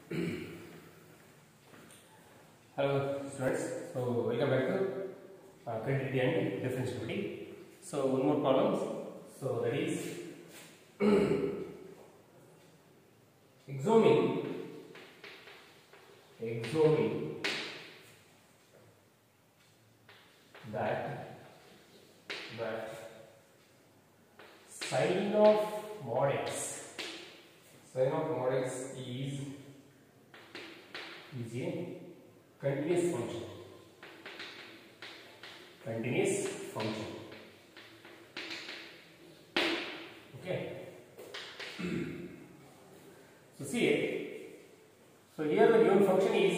Hello students, so welcome back to continuity and differentiability. So one more problem. So that is examine that sine of mod x is a continuous function. Okay. So see it. So here the given function is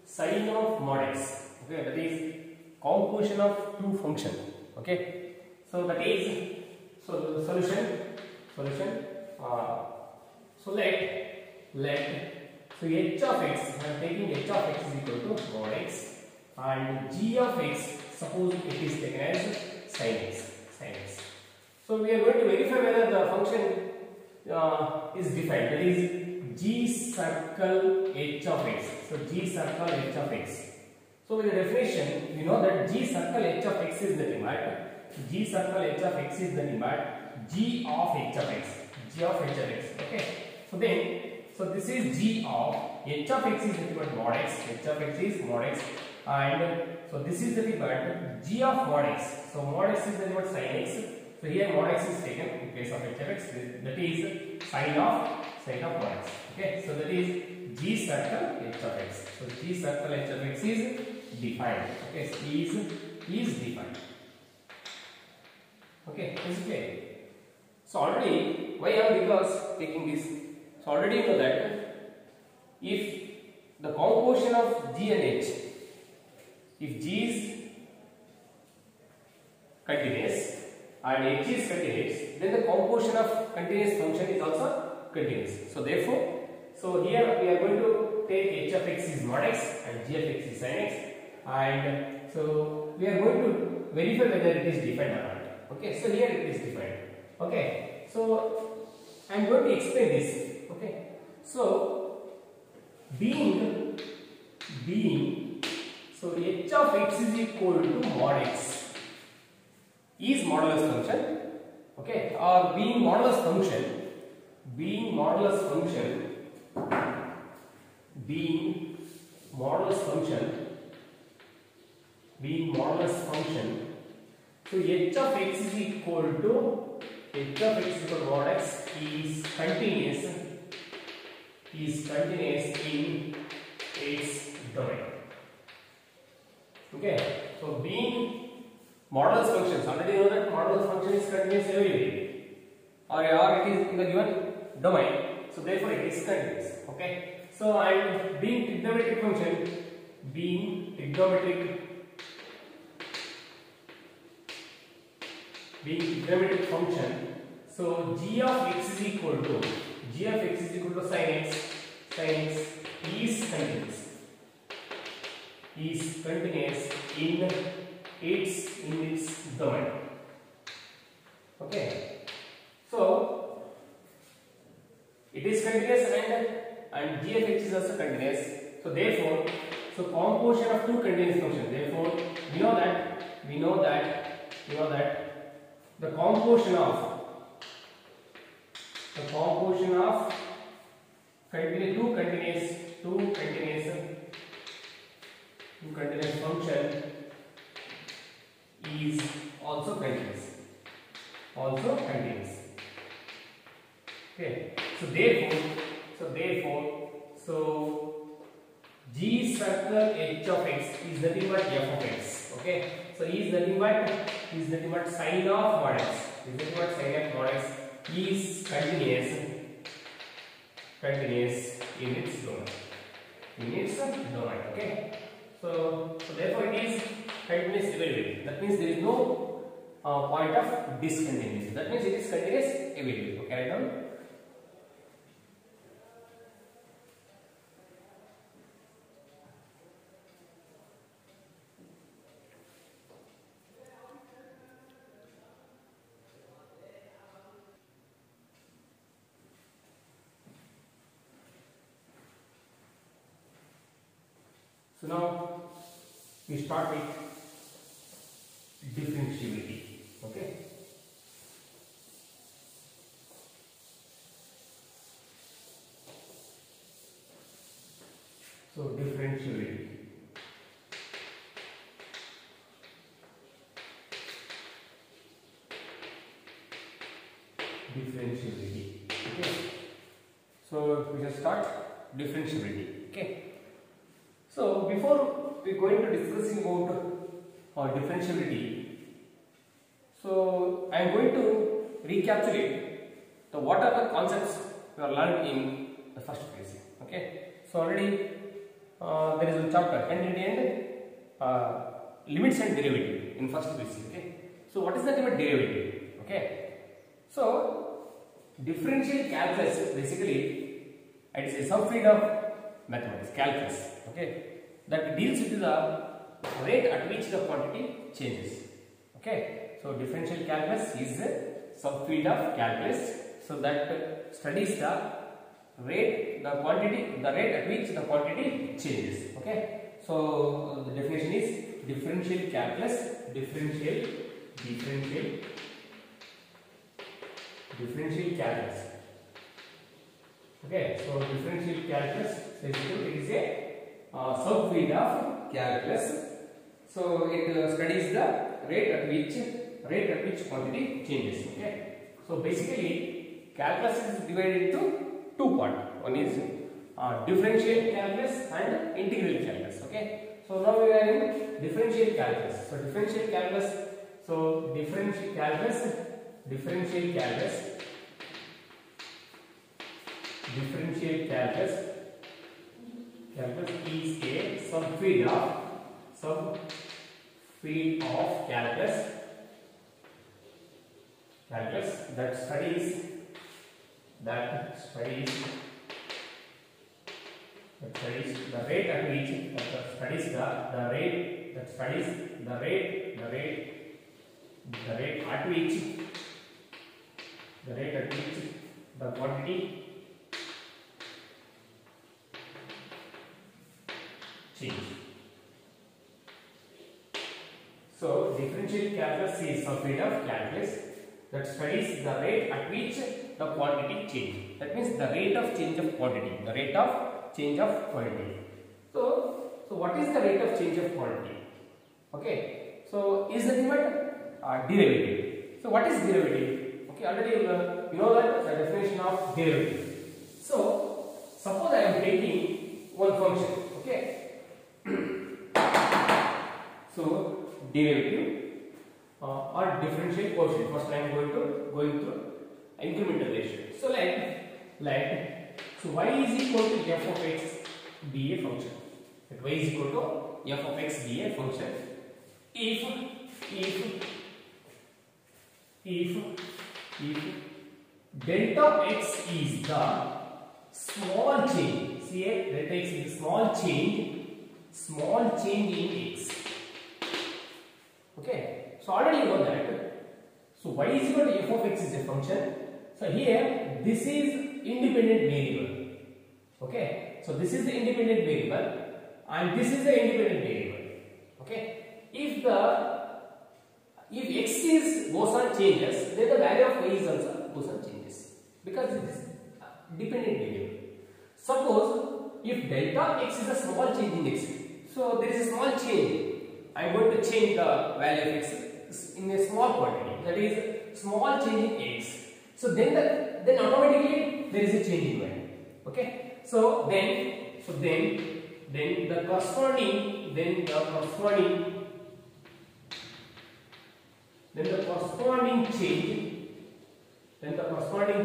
sine of mod x. Okay, that is composition of two function. Okay. So that is the solution. So let so h of x, I am taking h of x is equal to mod x, and g of x, suppose it is taken as sin x. So we are going to verify whether the function is defined, that is g circle h of x. So g circle h of x. So with the definition, we know that g circle h of x is nothing but g circle h of x is nothing but g of h of x. Okay. So this is g of h of x is nothing but mod x. H of x is mod x, and so this is nothing but g of mod x. So mod x is nothing but sin x. So here mod x is taken in place of h of x. That is sin of mod x. Okay. So that is g circle h of x. So g circle h of x is defined. Okay. So is defined. Okay. Is it clear? So already why I am because taking this. So already you know that if the composition of g and h, if g is continuous and h is continuous, then the composition of continuous function is also continuous. So therefore, so here we are going to take h of x is mod x and g of x is sin x, and so we are going to verify whether it is defined or not. Okay, so here it is defined. Okay, so I am going to explain this. Okay, so being so h of x is equal to mod x is modulus function. Okay, or being modulus function so h of x is equal to mod x is continuous in its domain. Okay, so being modulus functions, already know that modulus function is continuous everywhere, or it is in the given domain, so therefore it is continuous. Okay, so and being trigonometric function, so g of x is equal to sin x is continuous in its domain. Okay, so it is continuous and g of x is also continuous. So therefore, so composition of two continuous functions. Therefore, we know that the composition of two continuous function is also continuous. Okay, so therefore g circle h of x is nothing but f of x. Okay, so is nothing but sin of mod x. Is continuous in its domain. Okay, so therefore it is continuous everywhere. That means there is no point of discontinuity. That means it is continuous everywhere. Okay, right now. we start with differentiability. Okay. So differentiability. Differentiability. Okay. So we just start differentiability. Okay. So before we go into discussing about differentiability, so I am going to recapitulate the what are the concepts we have learned in the first phase. Okay. So already there is a chapter entity and limits and derivative in first phase. Okay. So what is the limit derivative? Okay. So differential calculus basically it is a subfield of mathematics, calculus. Okay. That deals with the rate at which the quantity changes. Okay. So differential calculus is a subfield of calculus. So that studies the rate, the quantity, the rate at which the quantity changes. Okay. So the definition is differential calculus, differential calculus. Okay. So differential calculus basically it is a subfield of calculus. So it studies the rate at which quantity changes. Okay. So basically calculus is divided into two parts. One is differential calculus and integral calculus. Okay. So now we are in differential calculus. So differential calculus is a subfield of calculus that studies the rate at which the quantity change. So differential calculus is subfield of calculus that studies the rate at which the quantity change. That means the rate of change of quantity. So what is the rate of change of quantity? Okay. So is the limit derivative. So what is derivative? Okay, already you know that the definition of derivative. So suppose I am taking one function. Okay. So derivative or differential quotient. First I am going through incremental ratio. So so y is equal to f of x be a function. That y is equal to f of x be a function. If delta x is the small change, see delta x is the small change in x. Okay, so already you know that. So y is equal to f of x is a function. So here this is independent variable. Okay, so this is the independent variable and this is the independent variable. Okay, if x goes on changes, then the value of y is also goes on changes because it is dependent variable. Suppose if delta x is a small change in x, so there is a small change. I am going to change the value of x in a small quantity, that is small change in x. So then automatically there is a change in y. Okay. So then the corresponding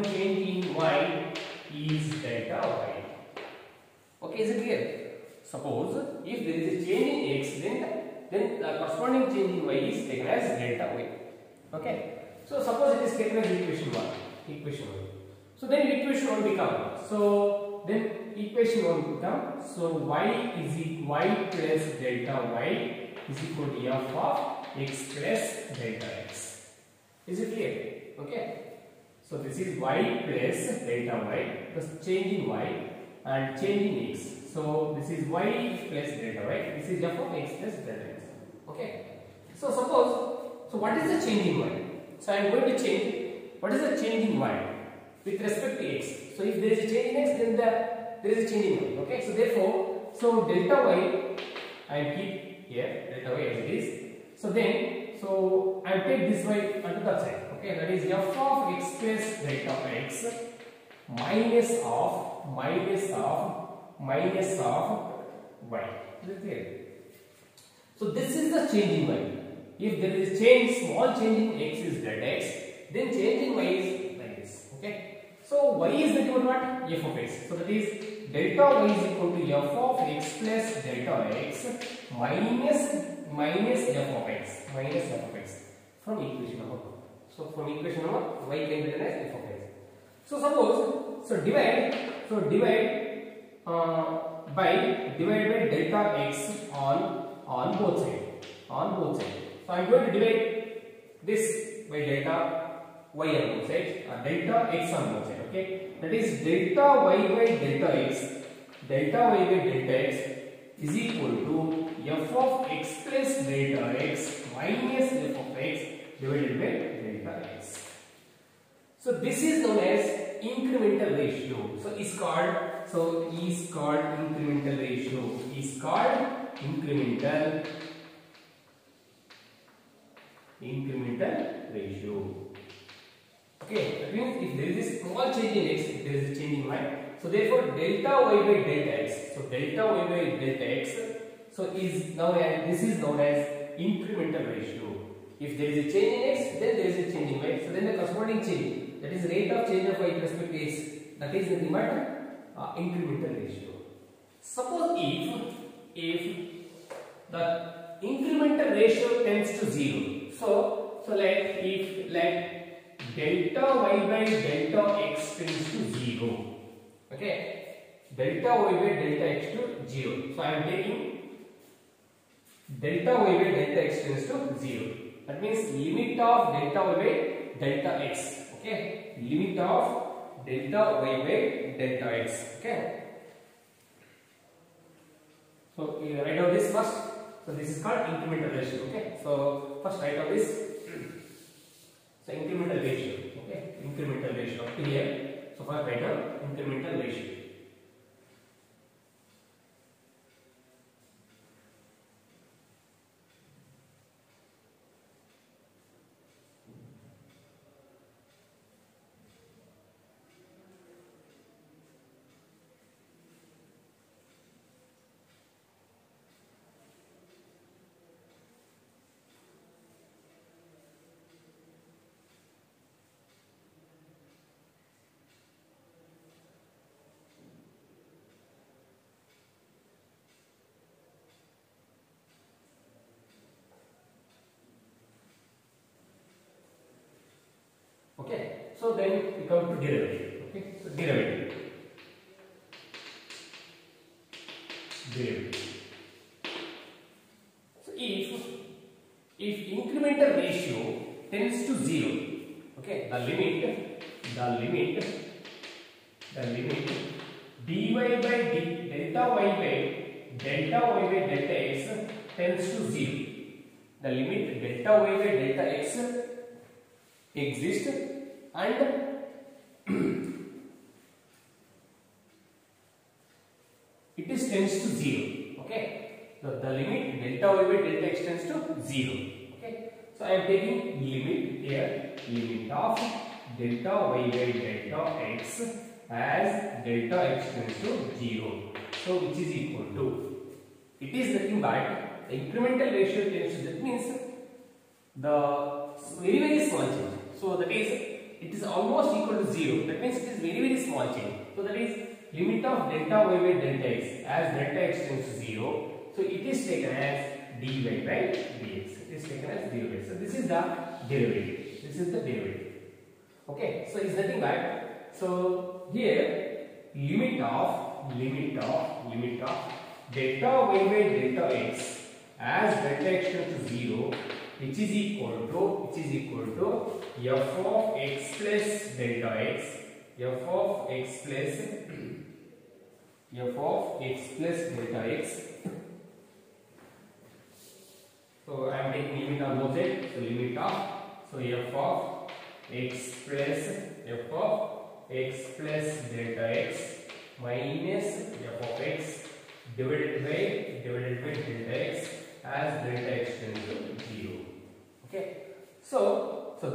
change in y is delta y. Okay, is it clear? Suppose if there is a change in x, then the corresponding change in y is taken as delta y. Okay. So suppose it is taken as equation 1. So then equation 1 become. So y plus delta y is equal to f of x plus delta x. Is it clear? Okay. So this is y plus delta y, the change in y and changing x. So this is y plus delta y. This is f of x plus delta x. Okay. So suppose, so what is the change in y? So I am going to change. What is the change in y with respect to x? So if there is a change in x, then there is a change in y. Okay. So therefore, so delta y I keep here delta y as it is. So then, so I take this y onto the side. Okay. That is f of x plus delta x minus of y. Is it clear? So this is the change in y. If there is change, small change in x is delta x, then change in y is like this. Okay. So y is nothing but what? F of x. So that is delta y is equal to f of x plus delta x minus f of x from equation number 1. So from equation number y can be written as f of x. So suppose, so divide by delta x on both sides. So I am going to divide this by delta y on both sides, delta x on both sides. Okay, that is delta y by delta x is equal to f of x plus delta x minus f of x divided by delta x. So this is known as incremental ratio. So is called incremental ratio. Incremental ratio. Okay, that means if there is a small change in x, there is a change in y. So therefore delta y by delta x. So delta y by delta x. So this is known as incremental ratio. If there is a change in x, then there is a change in y. So then the corresponding change, that is rate of change of y with respect to x, that is nothing but incremental ratio. Suppose if the incremental ratio tends to 0. So let delta y by delta x tends to 0. Okay, delta y by delta x to 0. So I am taking delta y by delta x tends to 0. That means limit of delta y by delta x. Okay, limit of delta y by delta x. Okay. So you write down this first. So this is called incremental ratio. Okay. So first write down this. So incremental ratio. Okay. Incremental ratio up to here. So first write down incremental ratio. Okay, so then we come to derivative. Okay, so derivative. So if incremental ratio tends to 0, okay, the limit dy by delta y by delta x tends to 0. The limit delta y by delta x exists and it is tends to 0. Okay, so the limit delta y by delta x tends to 0. Okay, so I am taking limit here, limit of delta y by delta x as delta x tends to 0. So which is equal to, it is nothing but the incremental ratio tends to, that means the very small change. So that is, it is almost equal to 0. That means it is very small change. So that is limit of delta y by delta x as delta x tends to 0. So it is taken as dy by dx. It is taken as dy. So this is the derivative. Okay. So it's nothing but, so here limit of delta y by delta x as delta x tends to 0, which is equal to f of x plus delta x, f of x plus f of x plus delta x. So I am taking limit on both sides. So limit of, so f of x plus delta x minus f of x divided by delta x as delta x tends to 0. Okay. So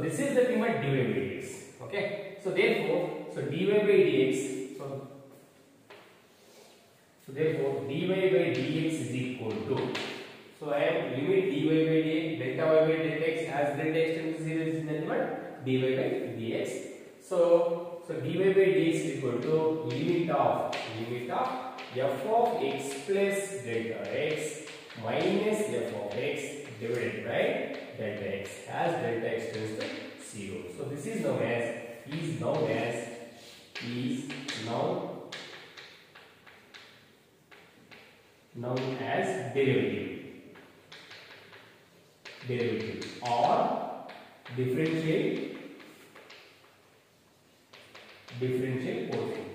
this is the limit dy by dx. Okay. So therefore, dy by dx. So therefore, dy by dx is equal to. So I am limit dy by dx, delta y by delta x as delta x tends to 0 is nothing but dy by dx. So dy by dx is equal to limit of f of x plus delta x minus f of x divided by delta x as delta x tends to 0. So this is known as derivative or differential quotient.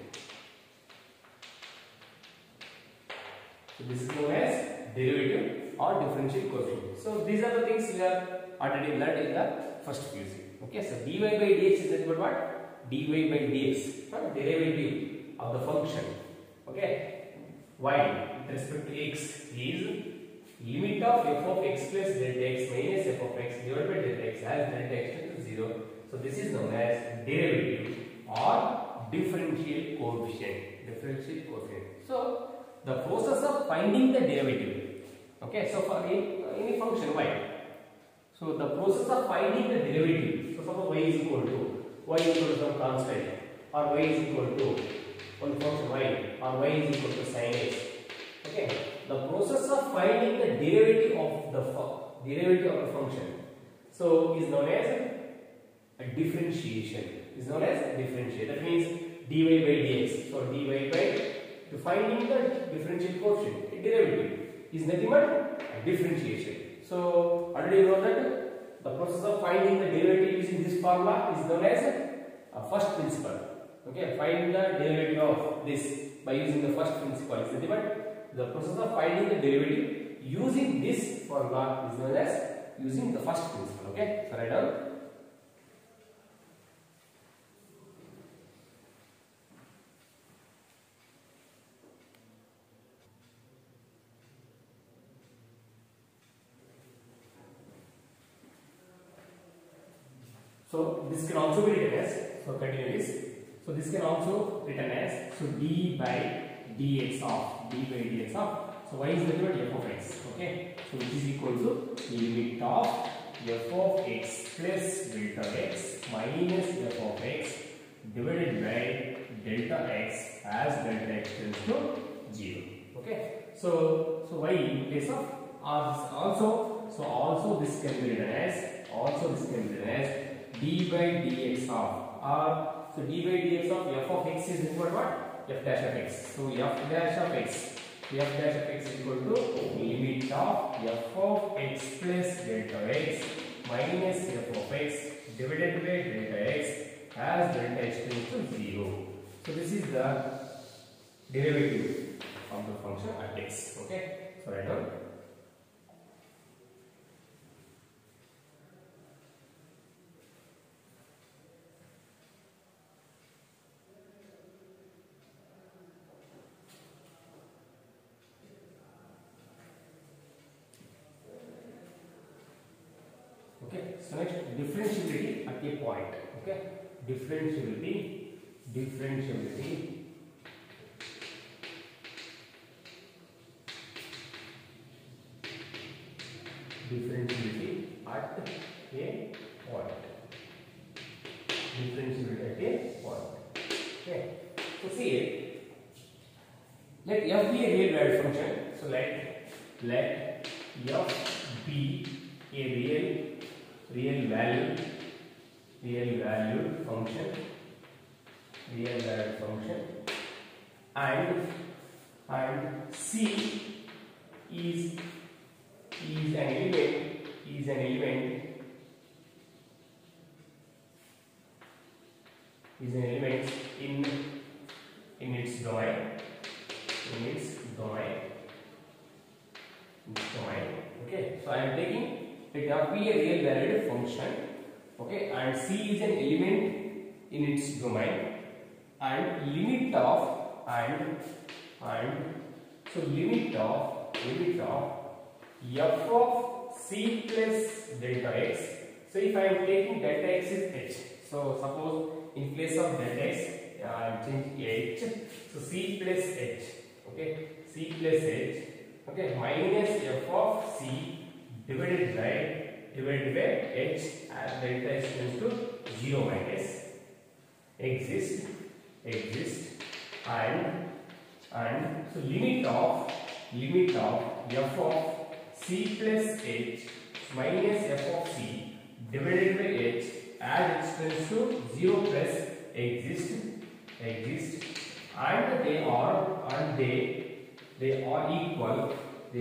So this is known as derivative or differential quotient. So these are the things we have already learned in the first PUC. Okay, so dy by dx is equal to what? dy by dx, derivative of the function. Okay, y with respect to x is limit of f of x plus delta x minus f of x divided by delta x as delta x tends to 0. So this is known as derivative or differential coefficient. So the process of finding the derivative. Okay, so for any function y. So the process of finding the derivative. So suppose y is equal to some constant, or y is equal to one function y, or y is equal to sin x. Okay, the process of finding the derivative of the function, so is known as a differentiation. That means dy by dx. So dy by, to finding the differential quotient, derivative is nothing but a differentiation. So already you know that the process of finding the derivative using this formula is known as a first principle. Okay, find the derivative of this by using the first principle is nothing but the process of finding the derivative using this formula is known as using the first principle. Okay, so write down. So this can also be written as, so continue this. So this can also written as, so d by dx of, so y is nothing but f of x. Okay, so which is equal to limit of f of x plus delta x minus f of x divided by delta x as delta x tends to 0. Okay, so y in place of also this can be written as d by dx of, so d by dx of f of x is equal to what? F dash of x. So f dash of x is equal to limit of f of x plus delta x minus f of x divided by delta x as delta x tends to 0. So this is the derivative of the function at x. Okay, so write down. Okay, so next differentiability at a point. Okay, differentiability at a point. Okay, so see it. Let f be a real valued function. So let f be a real valued function, and C is an element in its domain. in its domain. Okay, so I am taking it up be a real valued function. Okay, and C is an element in its domain, and limit of so limit of f of C plus delta x. So if I am taking delta x is h, so suppose in place of delta x I am changing h, so C plus h. Okay, C plus h. Okay, minus f of C divided by h as delta x tends to 0 minus exist and so limit of f of C plus h minus f of C divided by h as it tends to 0 plus exist and they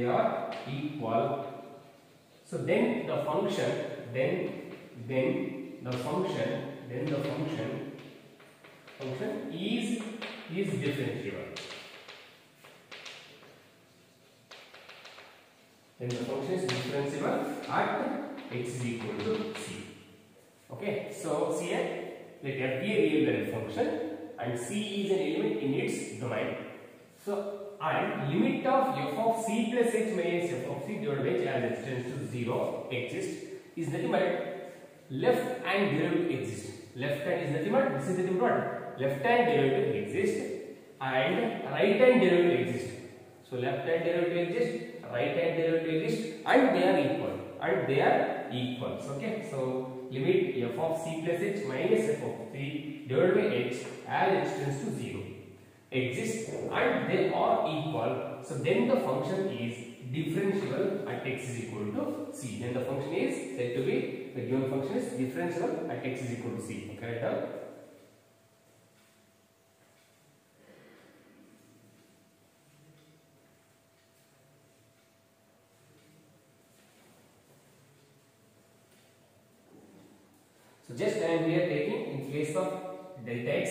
are equal. So then the function is differentiable. Then the function is differentiable at x is equal to C. Okay, so here let f be a real valued function and C is an element in its domain. So and limit of f of C plus h minus f of C divided by h as it tends to 0 exists is nothing but left hand derivative exists. Left hand is nothing but this is nothing but left hand derivative exists and right hand derivative exists. So left hand derivative exists, right hand derivative exists, and they are equal. Okay, so limit f of C plus h minus f of C divided by h as it tends to 0 exist and they are equal. So then the function is differentiable at x is equal to C. Then the function is said to be, the given function is differentiable at x is equal to C. Okay, right? So just I am here taking in place of delta x.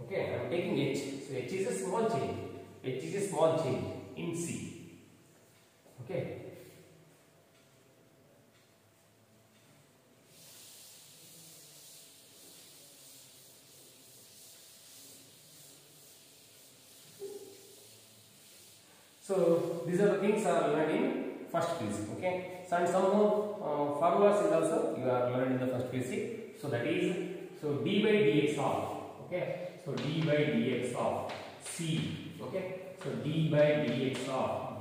Okay, I am taking h. So h is a small change. H is a small change in C. Okay. So these are the things are learned in first PC. Okay. So and some more formulas is also you are learned in the first PC. So that is d by dx of, okay. So d by dx of C. Okay. So d by dx of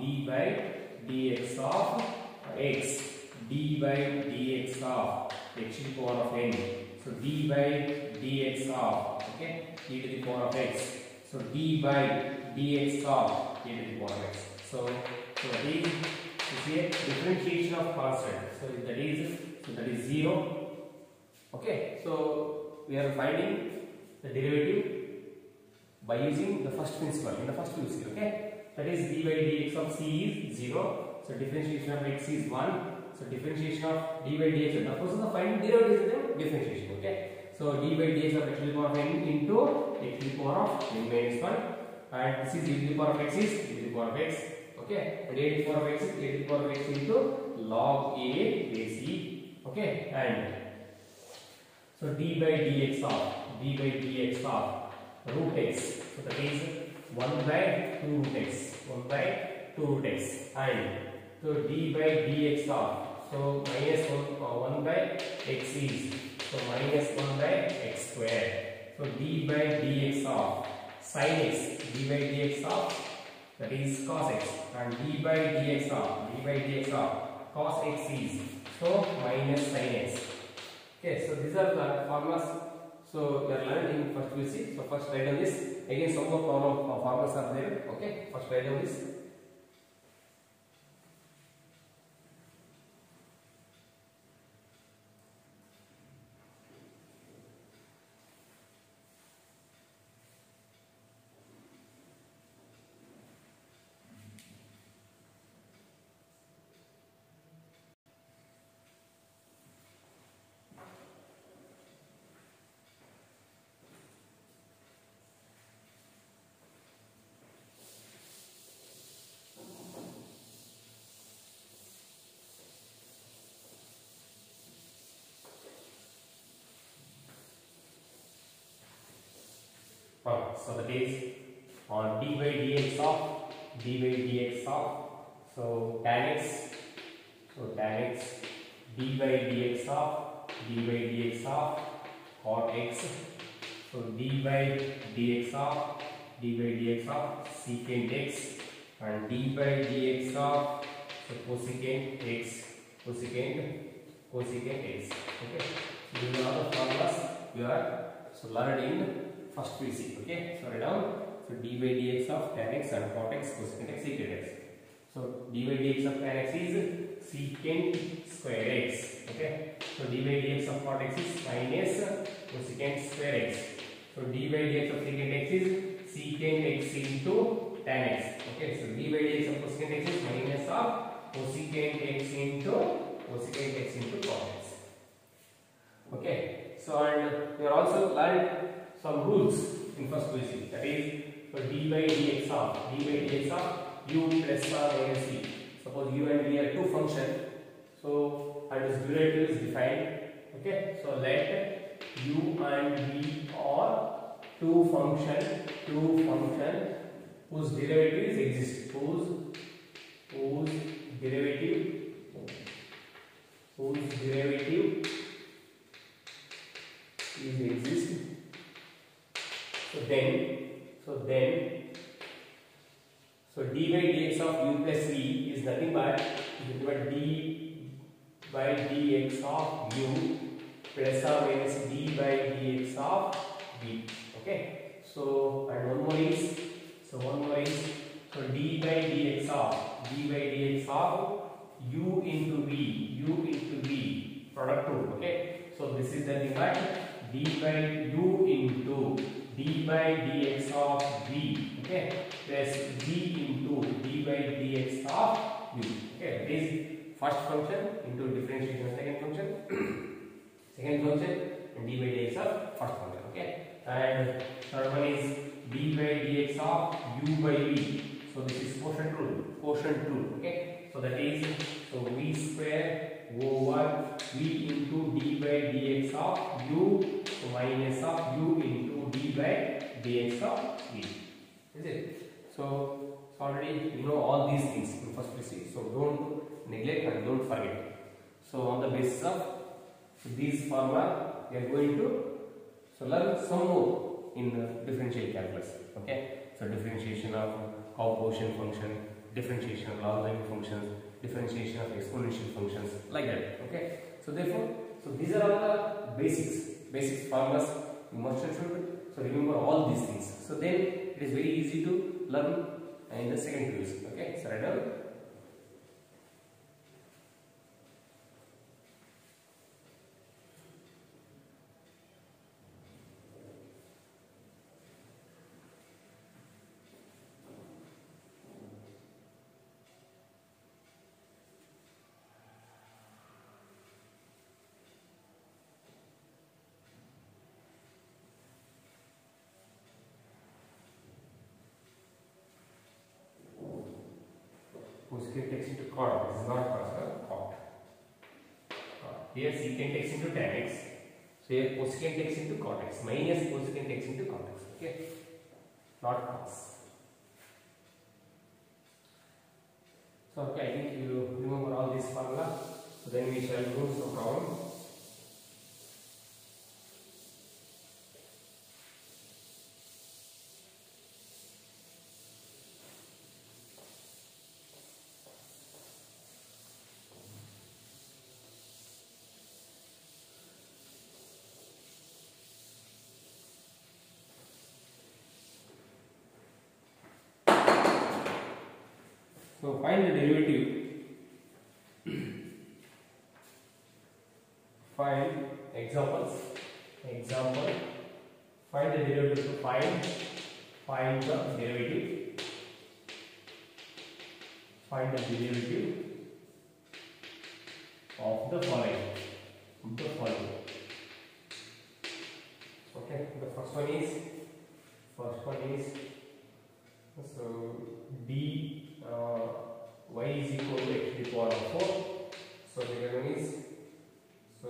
x, d by dx of x to the power of n. So d by dx of, okay, e to the power of x. So d by dx of e to the power of x. So that is here differentiation of constant. So that is 0. Okay. So we are finding the derivative by using the first principle in the first UC. Okay. That is d by dx of C is 0. So differentiation of x is 1. So differentiation of d by dx. The process of finding derivative is the differentiation. Okay. So d by dx of x to the power of n into x to the power of n minus 1. And this is e to the power of x is e to the power of x. Okay. And a to the power of x is a to the power of x into log a base e. Okay. And so d by dx of root x. So that is 1 by 2 root x. 1 by 2 root x. And so d by dx of, so minus 1 by x is, so minus 1 by x square. So d by dx of sin x, d by dx of, that is cos x, and d by dx of cos x is, so minus sin x. Okay, so these are the formulas. So we are learning in first VC. So first write down this. Again, some more formulas are there. Okay, first write down this. So that is on dy dx of so tan x dy dx of cot x, so dy dx of secant x and dy dx of so cosecant x. Okay, so these are the formulas we are so learned in first PC. Okay, so write down. So dy dx of tan x and cot x, cosecant x, secant x. So dy dx of tan x is secant square x. Okay, so dy dx of cot x is minus cosecant square x. So dy dx of secant x is secant x into tan x. Okay, so dy dx of cosecant x is minus of cosecant x into cot x. Okay, so and we are also learned some rules in first position. That is for dy dx of u plus or minus v. Suppose u and v are two functions, so and its derivative is defined. Okay, so let u and v are two function whose derivatives exist. Whose derivative is exist. So dy dx of u plus v is nothing but d by dx of u plus or minus d by dx of v. Okay, so and one more is so d by dx of u into v product rule. Okay, so this is nothing but d by u into d by dx of v, okay, plus v into d by dx of v. Okay, this is first function into differentiation of second function and d by dx of first function. Okay, and third one is d by dx of u by v. So this is quotient rule. Okay, so that is so v square over v into d by dx of u minus of u into d by dx of v. Is it? So already you know all these things in first place. So don't neglect and don't forget. So on the basis of these formula, we are going to learn some more in differential calculus. Okay, so differentiation of quotient function, differentiation of logarithmic functions, differentiation of exponential functions, like that. Okay, so therefore, so these are all the basics formulas you must and should. So remember all these things. So then it is very easy to learn in the second quiz. Okay, so write down. Cosecant x into cot. This is not cot. Here secant x into tan x. So here cosecant x into cot x minus cosecant x into cot x. Okay, not cos. So okay, I think you remember all this formula. So then we shall do some problem. So find the derivative. Find examples. Find the derivative to find the derivative. Find the derivative of the following. Okay. The first one is so d y is equal to x to the power of 4. So the other one is so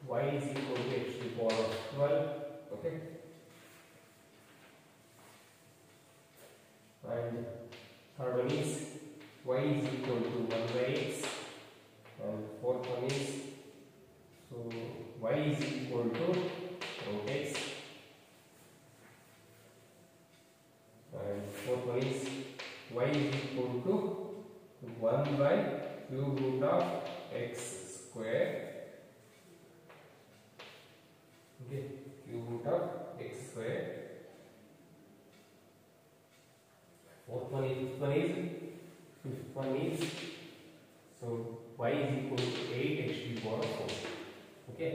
y is equal to x to the power of 12. Okay. and third one is y is equal to 1 by x, and fourth one is so y is equal to root x, and fourth one is y is equal to 1 by cube root of x square. Okay, cube root of x square. Fifth one is so y is equal to 8 x to the power of 4. Okay.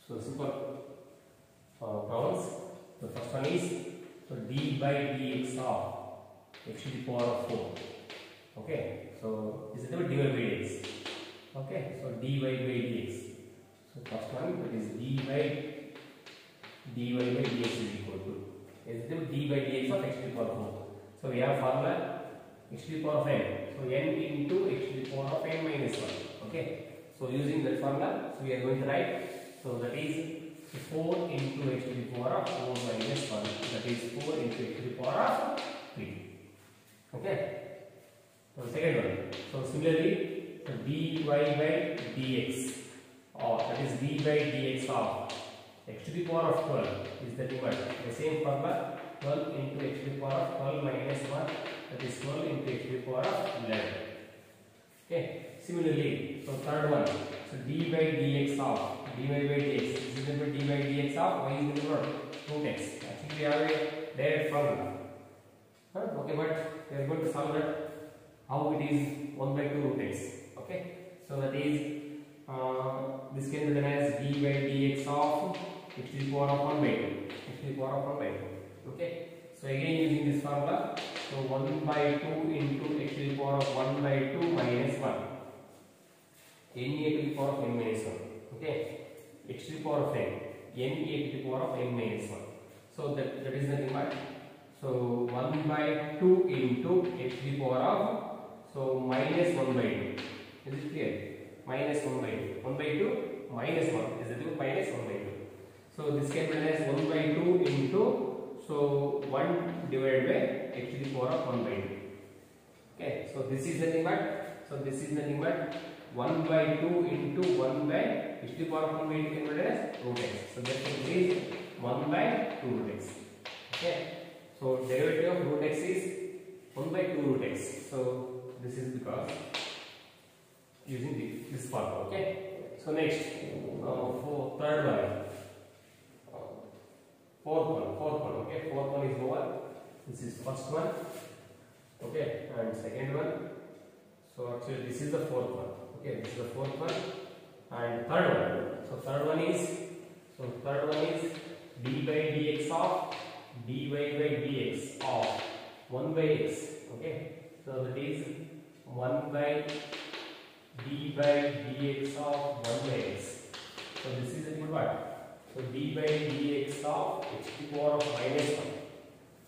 So simple problems. The first one is so d by dx of x to the power of 4. Okay, so this is the dy by dx. Okay, so dy by dx. So first one, that is dy by dx is equal to d by dx of x to the power of 4. So we have formula x to the power of n. So n into x to the power of n minus 1. Okay, so using that formula, so we are going to write. So that is 4 into x to the power of 4 minus 1. That is 4 into x to the power of 3. Okay. So second one. So similarly, so dy by dx, or that is d by dx of x to the power of 12 is the limit. The same formula, 12 into x to the power of 12 minus 1. That is 12 into x to the power of 11. Okay. Similarly, so third one. So d by dx of dy by dx is equal to d by dx of y is equal to root x. Actually, we have a direct formula. Okay, but we are going to solve that how it is 1 by 2 root x. Okay, so that is this can be written as d by dx of x to the power of 1 by 2. X to the power of 1 by 2. Okay, so again using this formula, so 1 by 2 into x to the power of 1 by 2 minus 1. Na to the power of n minus 1. Okay, x to the power of n. Na to the power of n minus 1. So that is nothing but. So 1 by 2 into x to the power of so minus 1 by 2. Is it clear? Minus 1 by 2. 1 by 2 minus 1 is equal to minus 1 by 2. So this can be written as 1 by 2 into so 1 divided by x to the power of 1 by 2. Okay. So this is nothing but 1 by 2 into 1 by x to the power of 1 by 2 can be written as root x. So therefore this is 1 by 2 root x. Okay. So derivative of root x is 1 by 2 root x. So this is because using this formula. Okay. So next, for third one, fourth one. Okay. Fourth one is over. This is first one. Okay, and second one. So actually this is the fourth one. Okay, this is the fourth one, and third one. So third one is d by dx of dy by dx of 1 by x. Okay, so that is 1 by d by dx of 1 by x. So this is equal to what? So d by dx of x to the power of minus 1.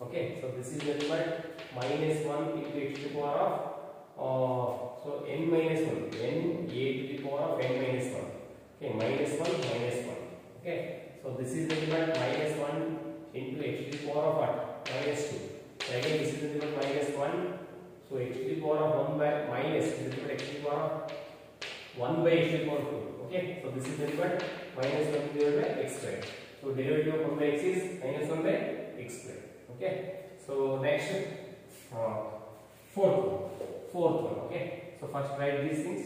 Okay, so this is equal to minus 1 into x to the power of so n minus 1, n a to the power of n minus 1. Okay, minus 1 minus 1. Okay, so this is equal to minus 1 into x to the power of what? Minus 2. So again this is equal to minus 1. So x to the power of 1 by minus is equal to x to the power of 1 by x to the power of 2. Okay, so this is equal to minus 1 divided by x squared. So derivative of 1 by x is minus 1 by x squared. Okay, so next fourth one. Okay, so first write these things.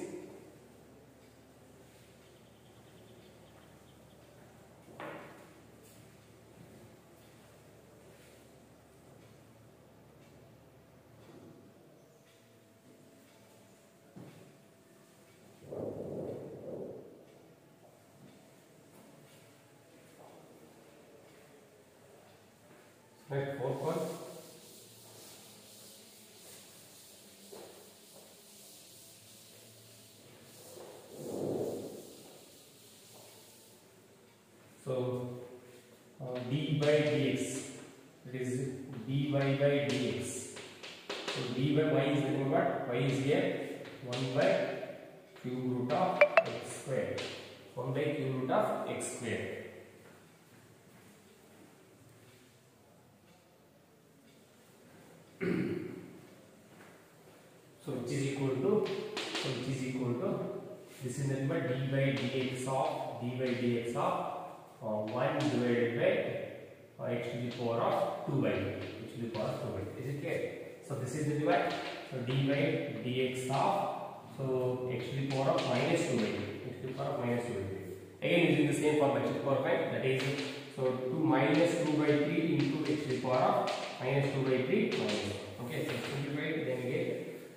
Right, fourth one. So d by dx, it is dy by dx So d by y is nothing but y is here 1 by cube root of x square. 1 by cube root of x square. So which is equal to this is nothing but d by dx of 1 divided by x to the power of 2 by x to the power of 2 by. Is it clear? So this is nothing but so d by dx of so x to the power of minus 2 by x to the power of minus 2 by 3. Again using the same form x to the power of 5, that is so 2 minus 2 by 3 into x to the power of minus 2 by 3 minus 1. Okay, so simplify it, then we get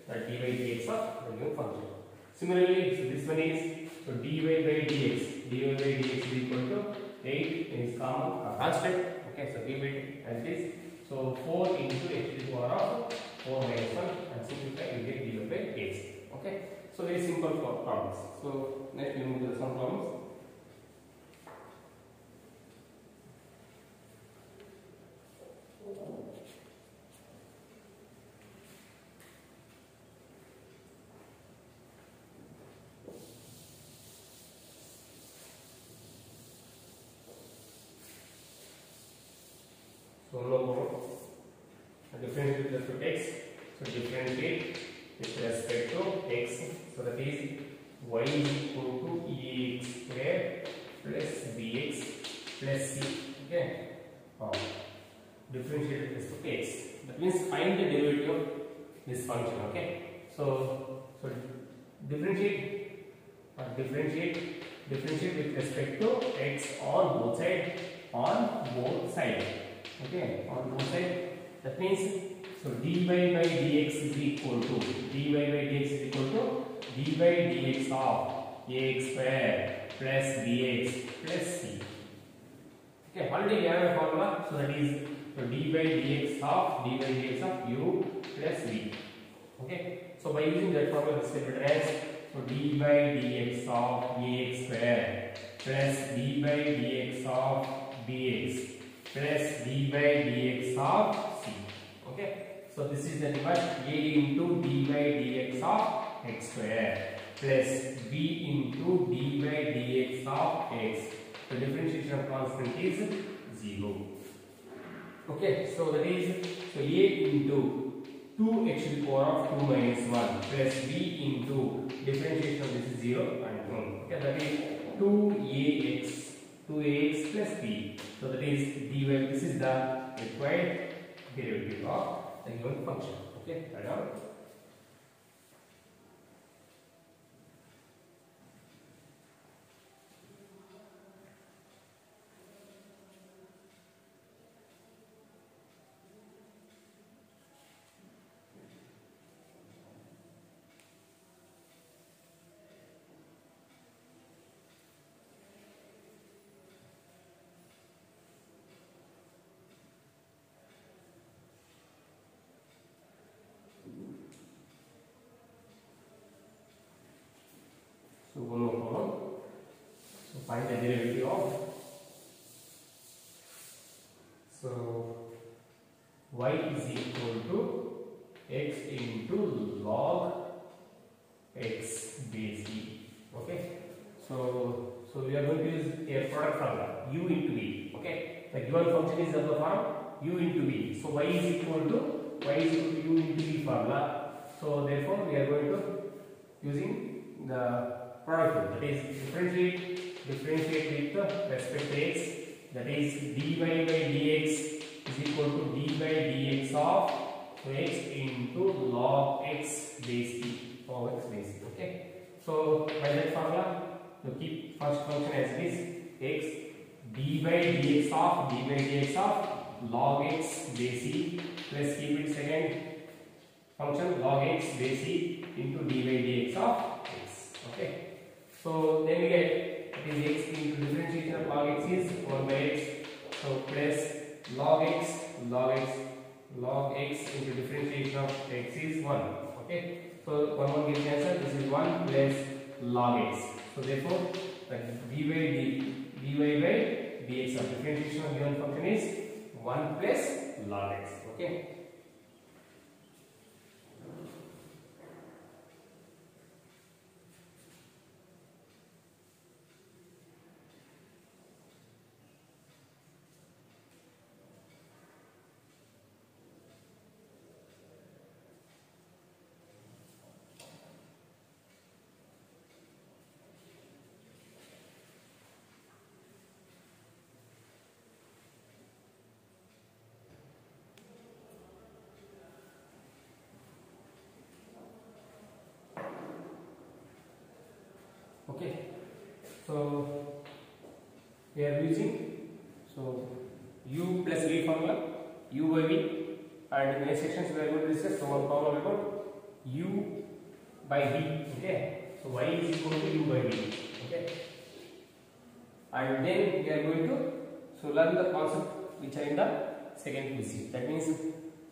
d by dx of the given function. Similarly, so this one is so dy by dx is equal to 8 is common constant. Okay, so leave it as this. So 4 into x to the power of 4 minus 1 and simplify you get dy by dx. Okay, so very simple problems. So next we move to some problems. So no problem. Differentiate with respect to x. So differentiate with respect to x. So that is y is equal to ax square plus bx plus c. Okay. Differentiate with respect to x. That means find the derivative of this function. Okay. So differentiate with respect to x on both sides. Okay, on both sides. That means so dy by dx is equal to dy by dx of ax square plus bx plus c. Okay, already we have a formula. So that is so dy by dx of u plus v. Okay, so by using that formula, this will be written as so d by dx of ax square plus d by dx of bx plus d by dx of c. Okay, so this is nothing but a into d by dx of x square plus b into d by dx of x. The differentiation of constant is 0. Okay, so that is so a into 2x to the power of 2 minus 1 plus b into differentiation of this is 0 and 1. Okay, that is 2ax plus b. So that is dy. This is the required derivative of the given function. Okay, write down. So one more problem. So find the derivative of so y is equal to x into log x base e. Okay. So we are going to use a product formula u into v. Okay. The given function is of the form u into v. So y is equal to u into v formula. So therefore we are going to using the product rule, that is differentiate with respect to x, that is dy by dx is equal to d by dx of x into log x base e, log x base e. Okay, so by that formula you keep first function as it is x d by dx of log x base e plus keep it second function log x base e into d by dx of x. Okay. So then we get it is x into differentiation of log x is 1 by x. So plus log x into differentiation of x is 1. Okay. So 1 gives answer. This is 1 plus log x. So therefore dy by dx of differentiation of given function is 1 plus log x. Okay. Okay, so we are using u plus v formula, u by v, and in the next sections we are going to discuss one problem about u by v. Okay, so y is equal to u by v. Okay, and then we are going to learn the concept which are in the second PC. That means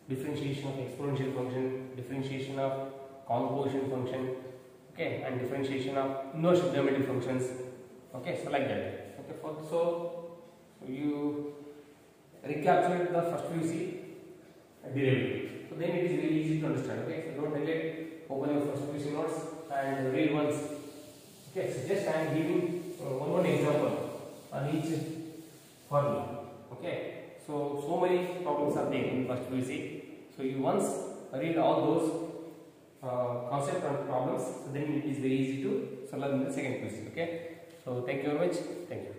differentiation of exponential function, differentiation of convolution function, okay, and differentiation of inverse trigonometric functions. Okay, so like that. Okay, so you recaptured the first PC derivative. So then it is very easy to understand. Okay, so don't neglect, open your first PC notes and read once. Okay, so just I am giving one example on each formula. Okay, so many problems are there in first PC. So you once read all those concepts and problems, so then it is very easy to solve in the second PC. Okay, so thank you very much. Thank you.